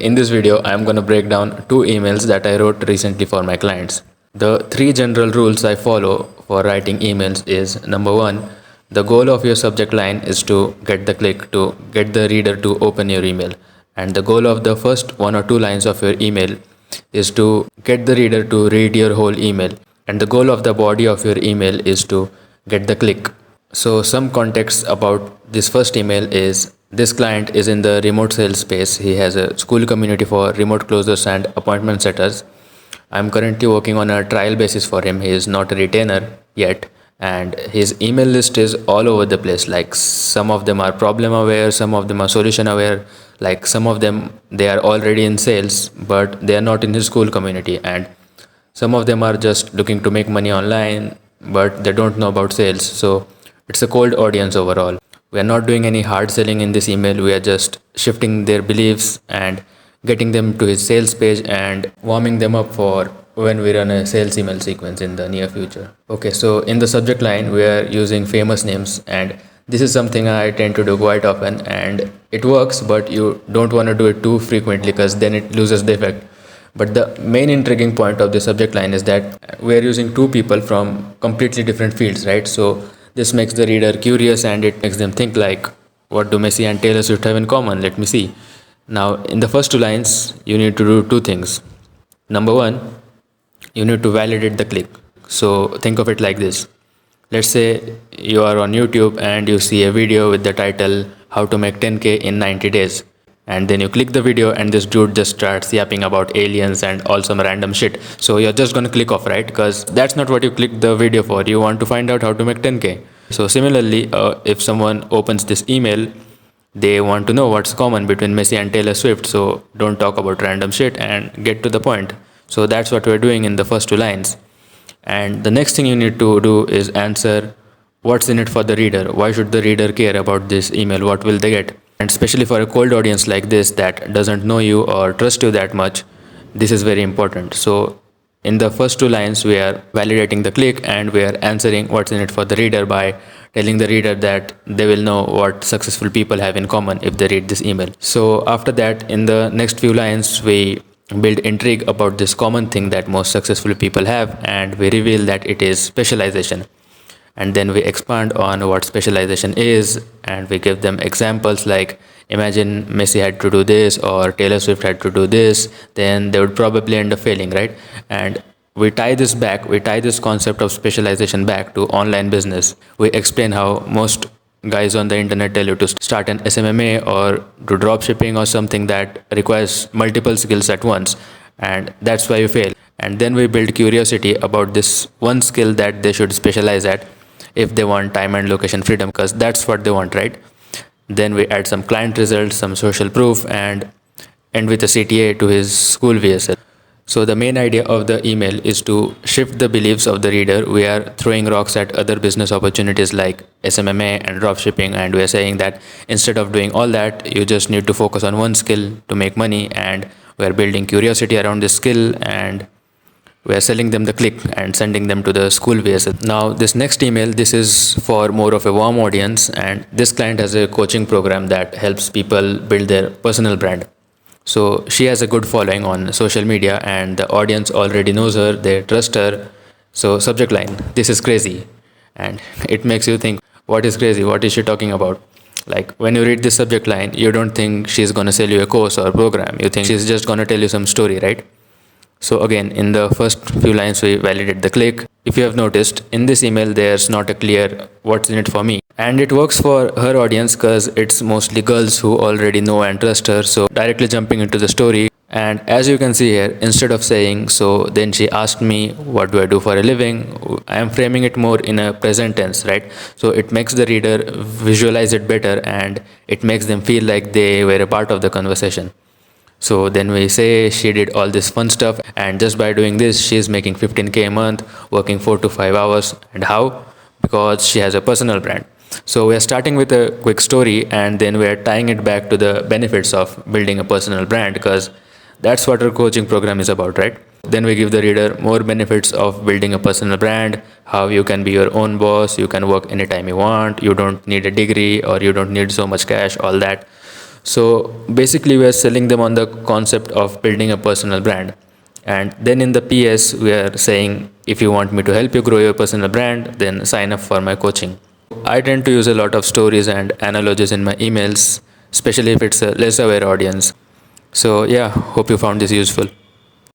In this video, I am going to break down 2 emails that I wrote recently for my clients. The 3 general rules I follow for writing emails is: number 1, the goal of your subject line is to get the click, to get the reader to open your email. And the goal of the first 1 or 2 lines of your email is to get the reader to read your whole email. And the goal of the body of your email is to get the click. So some context about this first email is: this client is in the remote sales space. He has a school community for remote closers and appointment setters. I'm currently working on a trial basis for him. He is not a retainer yet, and his email list is all over the place. Like, some of them are problem aware, some of them are solution aware, like some of them they are already in sales but they are not in his school community, and some of them are just looking to make money online but they don't know about sales. So it's a cold audience overall. We are not doing any hard selling in this email. We are just shifting their beliefs and getting them to his sales page and warming them up for when we run a sales email sequence in the near future. Okay, so in the subject line, we are using famous names, and this is something I tend to do quite often, and it works, but you don't want to do it too frequently because then it loses the effect. But the main intriguing point of the subject line is that we are using 2 people from completely different fields, right? So this makes the reader curious and it makes them think, like, what do Messi and Taylor Swift have in common? Let me see. Now, in the first 2 lines, you need to do 2 things. Number 1, you need to validate the click. So think of it like this. Let's say you are on YouTube and you see a video with the title "How to Make 10K in 90 Days." And then you click the video and this dude just starts yapping about aliens and all some random shit. So you're just gonna click off, right? Because that's not what you clicked the video for. You want to find out how to make 10K. So similarly, if someone opens this email, they want to know what's common between Messi and Taylor Swift. So don't talk about random shit and get to the point. So that's what we're doing in the first 2 lines. And the next thing you need to do is answer what's in it for the reader. Why should the reader care about this email? What will they get? And especially for a cold audience like this that doesn't know you or trust you that much, this is very important. So in the first 2 lines, we are validating the click and we are answering what's in it for the reader by telling the reader that they will know what successful people have in common if they read this email. So after that, in the next few lines, we build intrigue about this common thing that most successful people have, and we reveal that it is specialization. And then we expand on what specialization is, and we give them examples like, imagine Messi had to do this or Taylor Swift had to do this, then they would probably end up failing, right? And we tie this concept of specialization back to online business. We explain how most guys on the internet tell you to start an SMMA or do drop shipping or something that requires multiple skills at once, and that's why you fail. And then we build curiosity about this one skill that they should specialize at if they want time and location freedom, because that's what they want, right? Then we add some client results, some social proof, and end with a CTA to his school VSL. So the main idea of the email is to shift the beliefs of the reader. We are throwing rocks at other business opportunities like SMMA and dropshipping, and we are saying that instead of doing all that, you just need to focus on one skill to make money, and we are building curiosity around this skill, and we are selling them the click and sending them to the school VSL. Now this next email, this is for more of a warm audience, and this client has a coaching program that helps people build their personal brand. So she has a good following on social media and the audience already knows her, they trust her. So subject line, this is crazy. And it makes you think, what is crazy? What is she talking about? Like, when you read this subject line, you don't think she's going to sell you a course or program. You think she's just going to tell you some story, right? So again, in the first few lines, we validate the click. If you have noticed, in this email, there's not a clear what's in it for me. And it works for her audience because it's mostly girls who already know and trust her. So directly jumping into the story. And as you can see here, instead of saying, so then she asked me, what do I do for a living? I am framing it more in a present tense, right? So it makes the reader visualize it better and it makes them feel like they were a part of the conversation. So then we say she did all this fun stuff, and just by doing this, she's making 15K a month, working 4 to 5 hours. And how? Because she has a personal brand. So we are starting with a quick story, and then we are tying it back to the benefits of building a personal brand, because that's what our coaching program is about, right? Then we give the reader more benefits of building a personal brand, how you can be your own boss, you can work anytime you want, you don't need a degree or you don't need so much cash, all that. So basically, we are selling them on the concept of building a personal brand. And then in the PS, we are saying, if you want me to help you grow your personal brand, then sign up for my coaching. I tend to use a lot of stories and analogies in my emails, especially if it's a less aware audience. So, yeah, hope you found this useful.